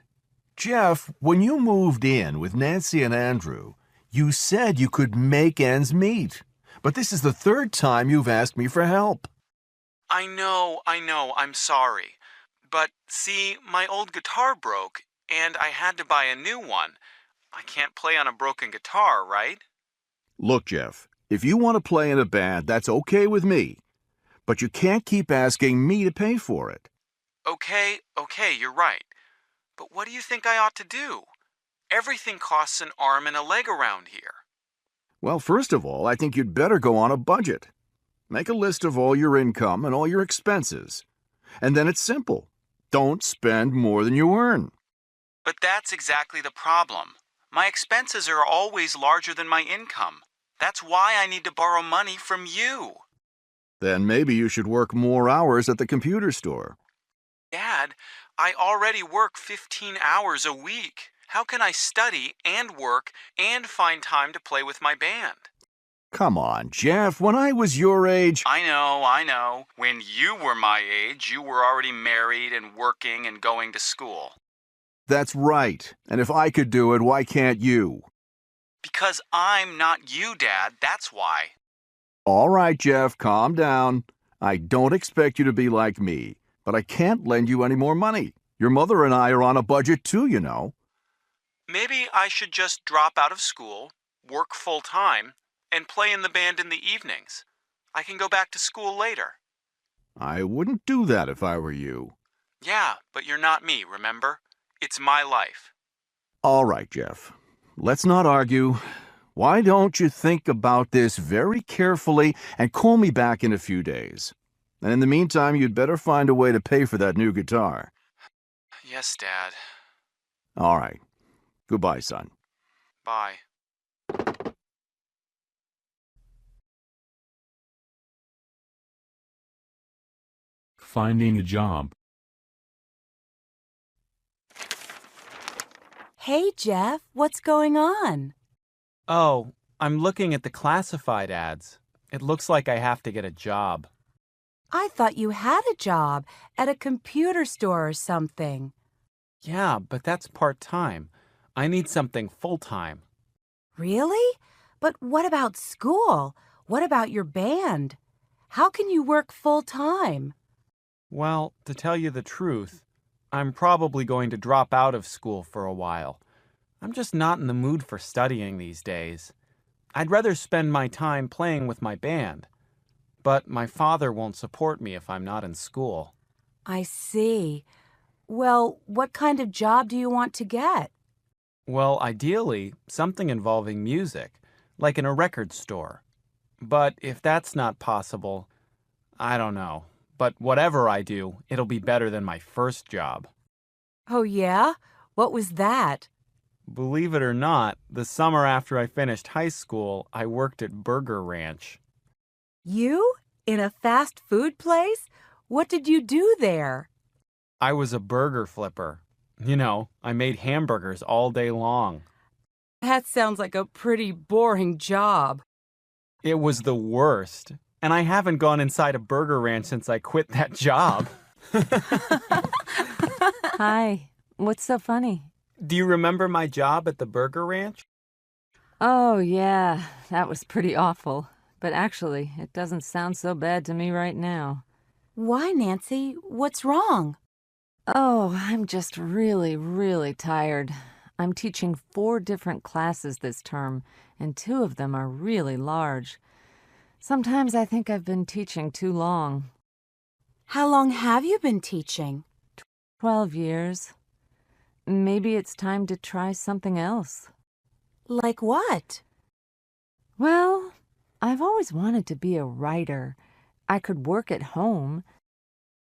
Jeff, when you moved in with Nancy and Andrew, you said you could make ends meet. But this is the 3rd time you've asked me for help. I know, I'm sorry. But see, my old guitar broke, and I had to buy a new one. I can't play on a broken guitar, right? Look, Jeff, if you want to play in a band, that's okay with me. But you can't keep asking me to pay for it. Okay, you're right. But what do you think I ought to do? Everything costs an arm and a leg around here. Well, first of all, I think you'd better go on a budget. Make a list of all your income and all your expenses. And then it's simple. Don't spend more than you earn. But that's exactly the problem. My expenses are always larger than my income. That's why I need to borrow money from you. Then maybe you should work more hours at the computer store. Dad, I already work 15 hours a week. How can I study and work and find time to play with my band? Come on, Jeff, when I was your age... I know. When you were my age, you were already married and working and going to school. That's right. And if I could do it, why can't you? Because I'm not you, Dad, that's why. All right, Jeff, calm down. I don't expect you to be like me, but I can't lend you any more money. Your mother and I are on a budget too, you know. Maybe I should just drop out of school, work full-time, and play in the band in the evenings. I can go back to school later. I wouldn't do that if I were you. Yeah, but you're not me, remember? It's my life. All right, Jeff. Let's not argue. Why don't you think about this very carefully and call me back in a few days? And in the meantime, you'd better find a way to pay for that new guitar. Yes, Dad. All right. Goodbye, son. Bye. Finding a job. Hey, Jeff, what's going on? Oh, I'm looking at the classified ads. It looks like I have to get a job. I thought you had a job at a computer store or something. Yeah, but that's part-time. I need something full-time. Really? But what about school? What about your band? How can you work full-time? Well, to tell you the truth, I'm probably going to drop out of school for a while. I'm just not in the mood for studying these days. I'd rather spend my time playing with my band. But my father won't support me if I'm not in school. I see. Well, what kind of job do you want to get? Well, ideally, something involving music, like in a record store. But if that's not possible, I don't know. But whatever I do, it'll be better than my first job. Oh, yeah? What was that? Believe it or not, the summer after I finished high school, I worked at Burger Ranch. You? In a fast food place? What did you do there? I was a burger flipper. You know, I made hamburgers all day long. That sounds like a pretty boring job. It was the worst. And I haven't gone inside a Burger Ranch since I quit that job. Hi. What's so funny? Do you remember my job at the Burger Ranch? Oh, yeah. That was pretty awful. But actually, it doesn't sound so bad to me right now. Why, Nancy? What's wrong? Oh, I'm just really tired. I'm teaching 4 different classes this term, and 2 of them are really large. Sometimes I think I've been teaching too long. How long have you been teaching? 12 years. Maybe it's time to try something else. Like what? Well, I've always wanted to be a writer. I could work at home.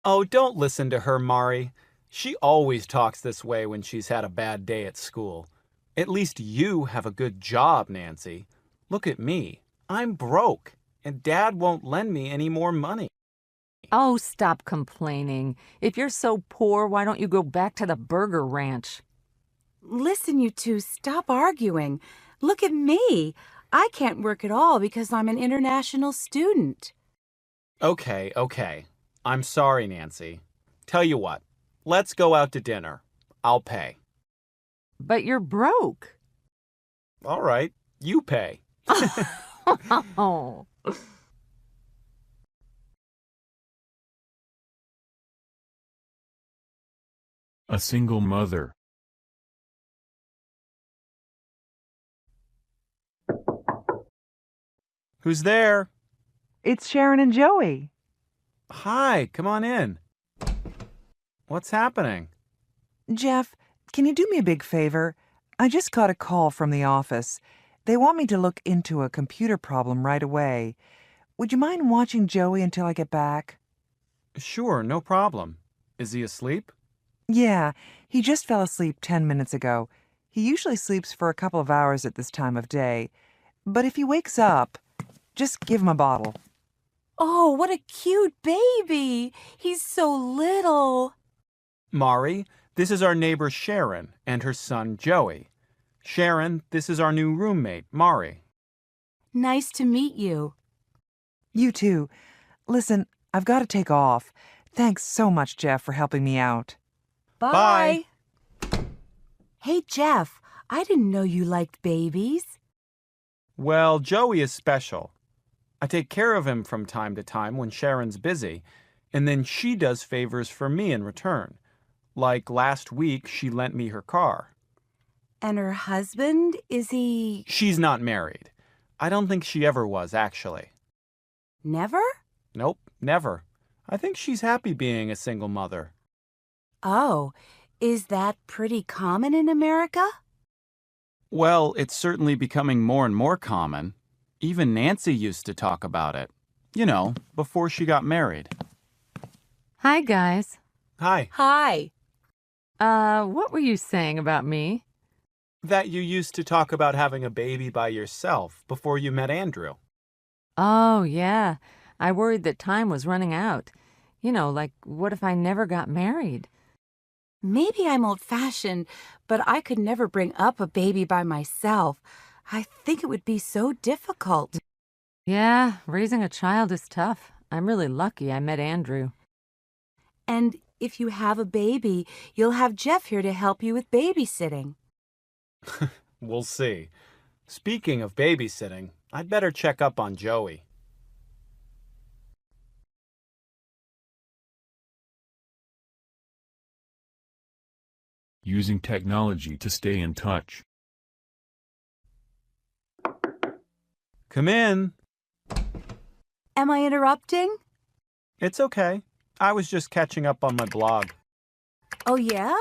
Oh, don't listen to her, Mari. She always talks this way when she's had a bad day at school. At least you have a good job, Nancy. Look at me. I'm broke, and Dad won't lend me any more money. Oh, stop complaining. If you're so poor, why don't you go back to the Burger Ranch? Listen, you two, stop arguing. Look at me. I can't work at all because I'm an international student. Okay. I'm sorry, Nancy. Tell you what, let's go out to dinner. I'll pay. But you're broke. All right, you pay. Oh. A single mother. Who's there? It's Sharon and Joey. Hi, come on in. What's happening? Jeff, can you do me a big favor? I just got a call from the office. They want me to look into a computer problem right away. Would you mind watching Joey until I get back? Sure, no problem. Is he asleep? Yeah, he just fell asleep 10 minutes ago. He usually sleeps for a couple of hours at this time of day. But if he wakes up, just give him a bottle. Oh, what a cute baby. He's so little. Mari, this is our neighbor Sharon and her son Joey. Sharon, this is our new roommate, Mari. Nice to meet you. You too. Listen, I've got to take off. Thanks so much, Jeff, for helping me out. Bye. Hey, Jeff, I didn't know you liked babies. Well, Joey is special. I take care of him from time to time when Sharon's busy, and then she does favors for me in return. Like last week, she lent me her car. And her husband, is he... She's not married. I don't think she ever was, actually. Never? Nope, never. I think she's happy being a single mother. Oh, is that pretty common in America? Well, it's certainly becoming more and more common. Even Nancy used to talk about it. You know, before she got married. Hi, guys. Hi. Hi. What were you saying about me? That you used to talk about having a baby by yourself before you met Andrew. Oh, yeah. I worried that time was running out. You know, like, what if I never got married? Maybe I'm old-fashioned, but I could never bring up a baby by myself. I think it would be so difficult. Yeah, raising a child is tough. I'm really lucky I met Andrew. And if you have a baby, you'll have Jeff here to help you with babysitting. We'll see. Speaking of babysitting, I'd better check up on Joey. Using technology to stay in touch. Come in. Am I interrupting? It's okay. I was just catching up on my blog. Oh, yeah?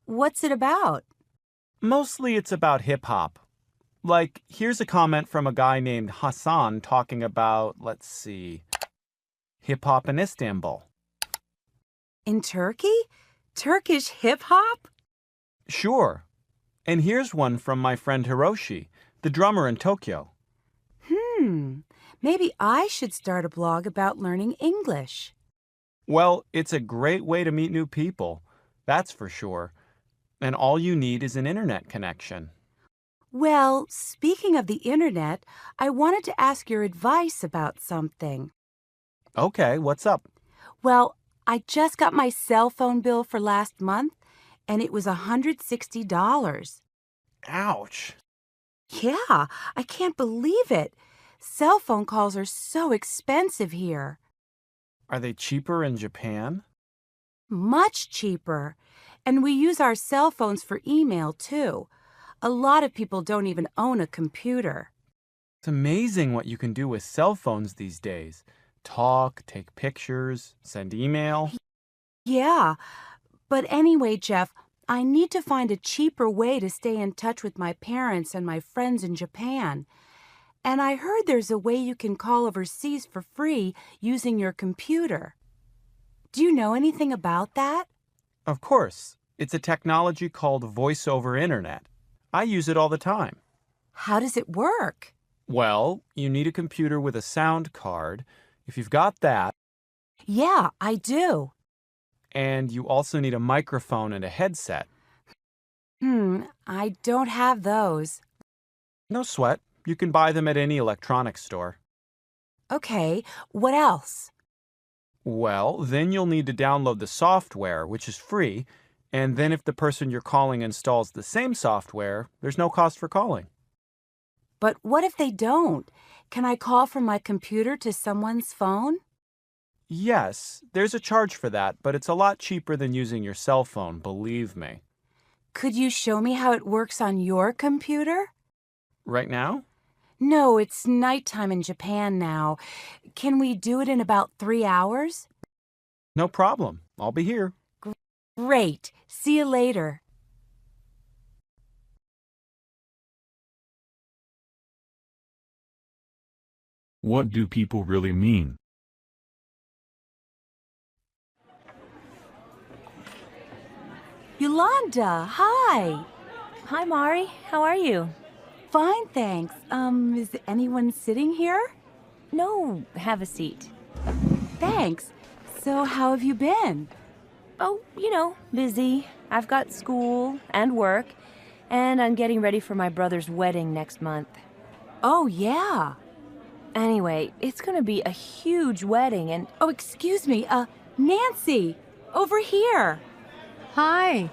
What's it about? Mostly it's about hip-hop. Like, here's a comment from a guy named Hassan talking about, let's see, hip-hop in Istanbul. In Turkey? Turkish hip-hop? Sure. And here's one from my friend Hiroshi, the drummer in Tokyo. Maybe I should start a blog about learning English. Well, it's a great way to meet new people, that's for sure. And all you need is an internet connection. Well, speaking of the internet, I wanted to ask your advice about something. Okay, what's up? Well, I just got my cell phone bill for last month, and it was $160. Ouch. Yeah, I can't believe it. Cell phone calls are so expensive here. Are they cheaper in Japan? Much cheaper. And we use our cell phones for email, too. A lot of people don't even own a computer. It's amazing what you can do with cell phones these days. Talk, take pictures, send email. Yeah. But anyway, Jeff, I need to find a cheaper way to stay in touch with my parents and my friends in Japan. And I heard there's a way you can call overseas for free using your computer. Do you know anything about that? Of course. It's a technology called Voice over Internet. I use it all the time. How does it work? Well, you need a computer with a sound card. If you've got that... Yeah, I do. And you also need a microphone and a headset. I don't have those. No sweat. You can buy them at any electronics store. Okay, what else? Well, then you'll need to download the software, which is free, and then if the person you're calling installs the same software, there's no cost for calling. But what if they don't? Can I call from my computer to someone's phone? Yes, there's a charge for that, but it's a lot cheaper than using your cell phone, believe me. Could you show me how it works on your computer? Right now? No, it's nighttime in Japan now. Can we do it in about 3 hours? No problem. I'll be here. Great. See you later. What do people really mean? Yolanda, hi. Hi, Mari. How are you? Fine, thanks. Is anyone sitting here? No, have a seat. Thanks. So how have you been? Oh, busy. I've got school and work, and I'm getting ready for my brother's wedding next month. Oh, yeah. Anyway, it's gonna be a huge wedding and... Oh, excuse me, Nancy, over here. Hi.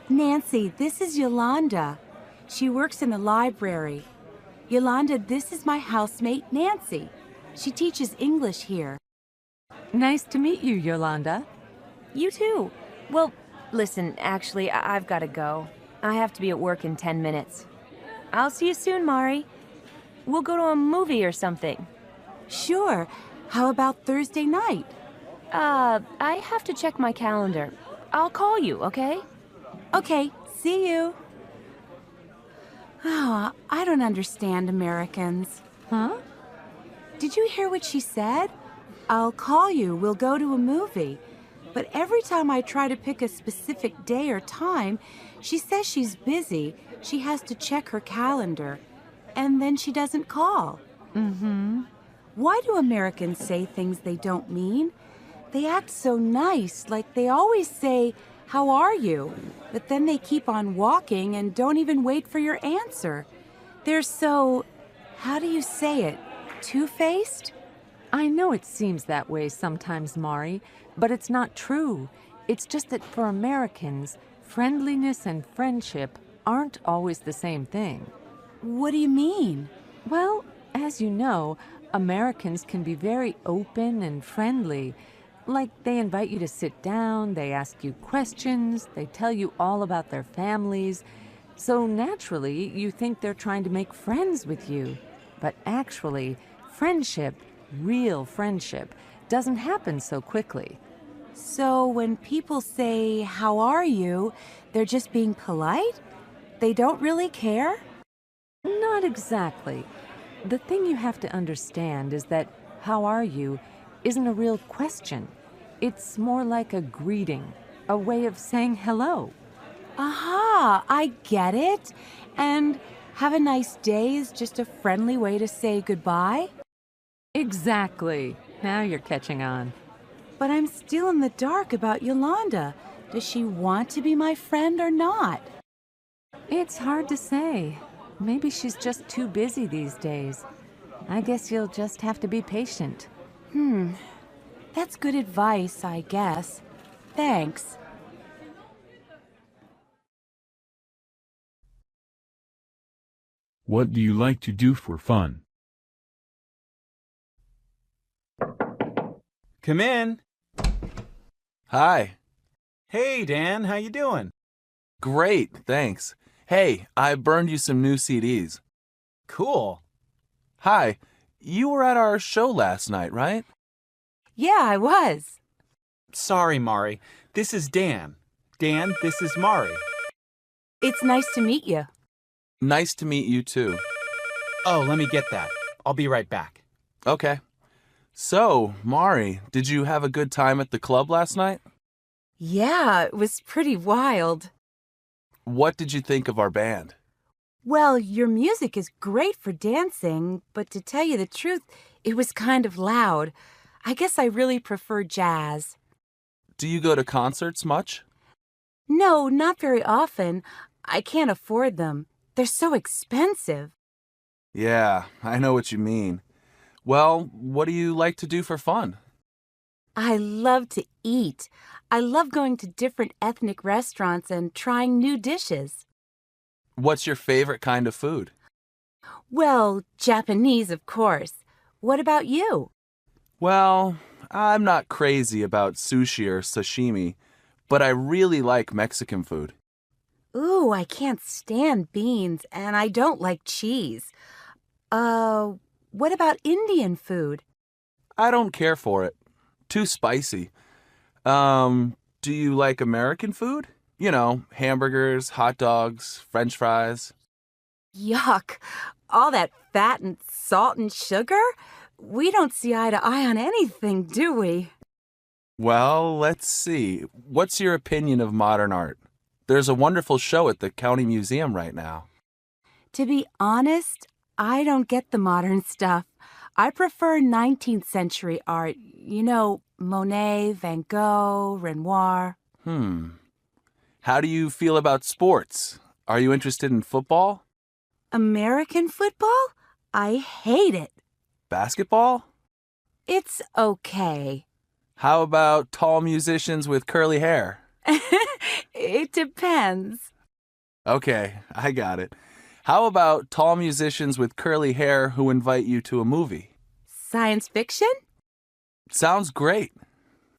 Nancy, this is Yolanda. She works in the library. Yolanda, this is my housemate, Nancy. She teaches English here. Nice to meet you, Yolanda. You too. Well, listen, actually, I've got to go. I have to be at work in 10 minutes. I'll see you soon, Mari. We'll go to a movie or something. Sure. How about Thursday night? I have to check my calendar. I'll call you, okay? Okay, see you. Oh, I don't understand Americans. Huh? Did you hear what she said? I'll call you, we'll go to a movie. But every time I try to pick a specific day or time, she says she's busy, she has to check her calendar, and then she doesn't call. Why do Americans say things they don't mean? They act so nice, like they always say, "How are you?" But then they keep on walking and don't even wait for your answer. They're so, how do you say it, two-faced? I know it seems that way sometimes, Mari, but it's not true. It's just that for Americans, friendliness and friendship aren't always the same thing. What do you mean? Well, as you know, Americans can be very open and friendly. Like they invite you to sit down, they ask you questions, they tell you all about their families. So naturally, you think they're trying to make friends with you. But actually, friendship, real friendship, doesn't happen so quickly. So when people say, "How are you?" they're just being polite? They don't really care? Not exactly. The thing you have to understand is that "how are you" isn't a real question. It's more like a greeting, a way of saying hello. Aha, I get it. And "have a nice day" is just a friendly way to say goodbye? Exactly. Now you're catching on. But I'm still in the dark about Yolanda. Does she want to be my friend or not? It's hard to say. Maybe she's just too busy these days. I guess you'll just have to be patient. That's good advice, I guess. Thanks. What do you like to do for fun? Come in. Hi. Hey, Dan, how you doing? Great, thanks. Hey, I burned you some new CDs. Cool. Hi, you were at our show last night, right? Yeah, I was. Sorry, Mari. This is Dan. Dan, this is Mari. It's nice to meet you. Nice to meet you too. Oh, let me get that. I'll be right back. Okay. So, Mari, did you have a good time at the club last night? Yeah, it was pretty wild. What did you think of our band? Well, your music is great for dancing, but to tell you the truth, it was kind of loud. I guess I really prefer jazz. Do you go to concerts much? No, not very often. I can't afford them. They're so expensive. Yeah, I know what you mean. Well, what do you like to do for fun? I love to eat. I love going to different ethnic restaurants and trying new dishes. What's your favorite kind of food? Well, Japanese, of course. What about you? Well, I'm not crazy about sushi or sashimi, but I really like Mexican food. Ooh, I can't stand beans, and I don't like cheese. What about Indian food? I don't care for it. Too spicy. Do you like American food? You know, hamburgers, hot dogs, French fries. Yuck! All that fat and salt and sugar? We don't see eye to eye on anything, do we? Well, let's see. What's your opinion of modern art? There's a wonderful show at the County Museum right now. To be honest, I don't get the modern stuff. I prefer 19th century art. You know, Monet, Van Gogh, Renoir. How do you feel about sports? Are you interested in football? American football? I hate it. Basketball? It's okay. How about tall musicians with curly hair? It depends. Okay, I got it. How about tall musicians with curly hair who invite you to a movie? Science fiction? Sounds great.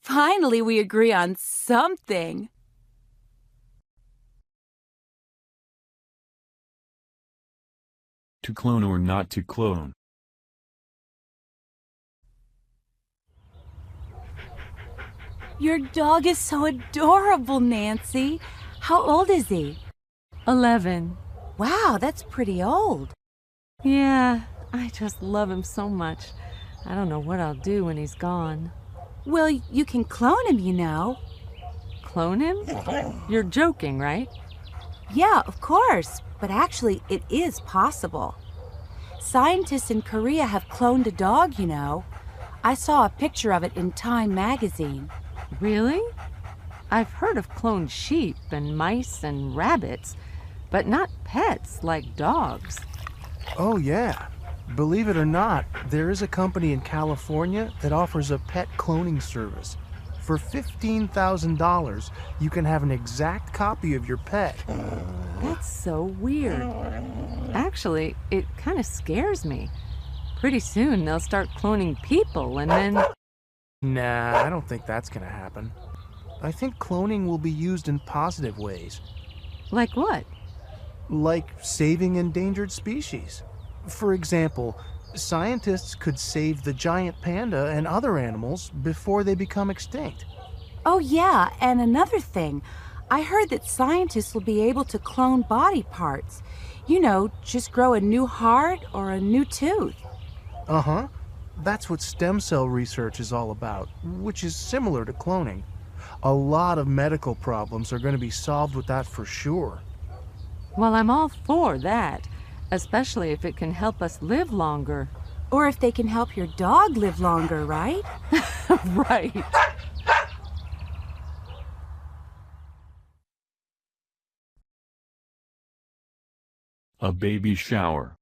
Finally, we agree on something. To clone or not to clone? Your dog is so adorable, Nancy. How old is he? 11. Wow, that's pretty old. Yeah, I just love him so much. I don't know what I'll do when he's gone. Well, you can clone him, you know. Clone him? You're joking, right? Yeah, of course. But actually, it is possible. Scientists in Korea have cloned a dog, you know. I saw a picture of it in Time magazine. Really? I've heard of cloned sheep and mice and rabbits, but not pets like dogs. Oh, yeah. Believe it or not, there is a company in California that offers a pet cloning service. For $15,000, you can have an exact copy of your pet. That's so weird. Actually, it kind of scares me. Pretty soon they'll start cloning people and then... Nah, I don't think that's gonna happen. I think cloning will be used in positive ways. Like what? Like saving endangered species. For example, scientists could save the giant panda and other animals before they become extinct. Oh, yeah, and another thing. I heard that scientists will be able to clone body parts. You know, just grow a new heart or a new tooth. Uh-huh. That's what stem cell research is all about, which is similar to cloning. A lot of medical problems are going to be solved with that for sure. Well, I'm all for that, especially if it can help us live longer. Or if they can help your dog live longer, right? Right. A baby shower.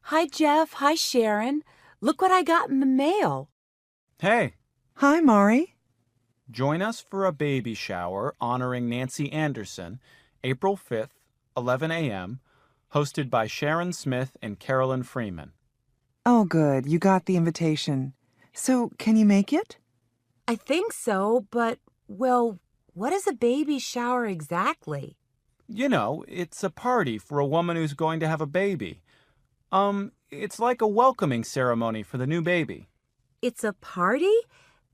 Hi, Jeff. Hi, Sharon. Look what I got in the mail. Hey, Hi, Mari. join us for a baby shower honoring Nancy Anderson, April 5th, 11 a.m., hosted by Sharon Smith and Carolyn Freeman. Oh, good. You got the invitation. So, can you make it? I think so, but, well, what is a baby shower exactly? You know, it's a party for a woman who's going to have a baby. It's like a welcoming ceremony for the new baby. It's a party?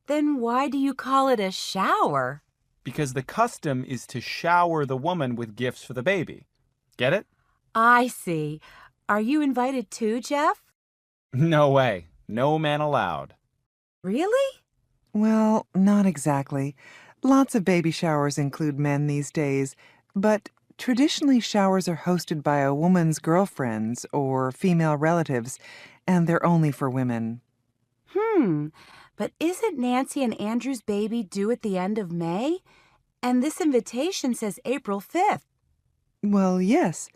Then why do you call it a shower? Because the custom is to shower the woman with gifts for the baby. Get it? I see. Are you invited too, Jeff? No way. No man allowed. Really? Well, not exactly. Lots of baby showers include men these days, but traditionally showers are hosted by a woman's girlfriends or female relatives, and they're only for women. But isn't Nancy and Andrew's baby due at the end of May? And this invitation says April 5th. Well, yes.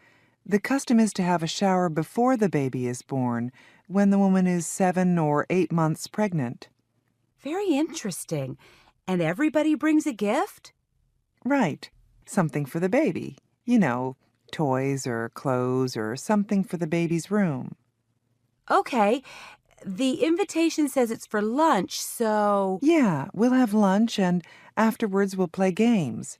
The custom is to have a shower before the baby is born, when the woman is 7 or 8 months pregnant. Very interesting. And everybody brings a gift? Right. Something for the baby. You know, toys or clothes or something for the baby's room. Okay. The invitation says it's for lunch, so... Yeah, we'll have lunch and afterwards we'll play games.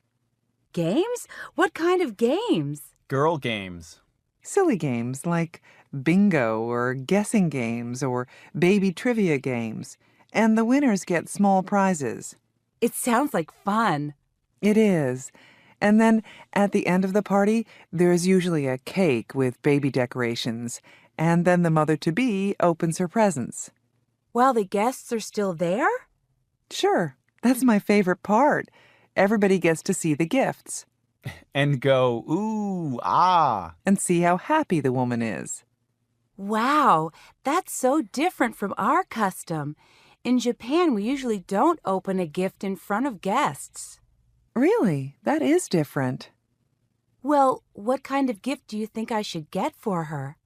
Games? What kind of games? Girl games. Silly games like bingo or guessing games or baby trivia games. And the winners get small prizes. It sounds like fun. It is. And then at the end of the party, there's usually a cake with baby decorations. And then the mother-to-be opens her presents. While the guests are still there? Sure. That's my favorite part. Everybody gets to see the gifts. And go, ooh, ah. And see how happy the woman is. Wow, that's so different from our custom. In Japan, we usually don't open a gift in front of guests. Really? That is different. Well, what kind of gift do you think I should get for her?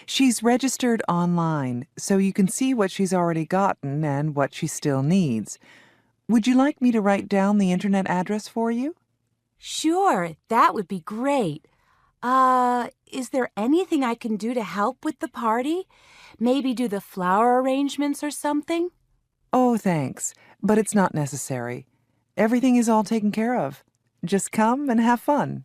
She's registered online, so you can see what she's already gotten and what she still needs. Would you like me to write down the internet address for you? Sure, that would be great. Is there anything I can do to help with the party? Maybe do the flower arrangements or something? Oh, thanks, but it's not necessary. Everything is all taken care of. Just come and have fun.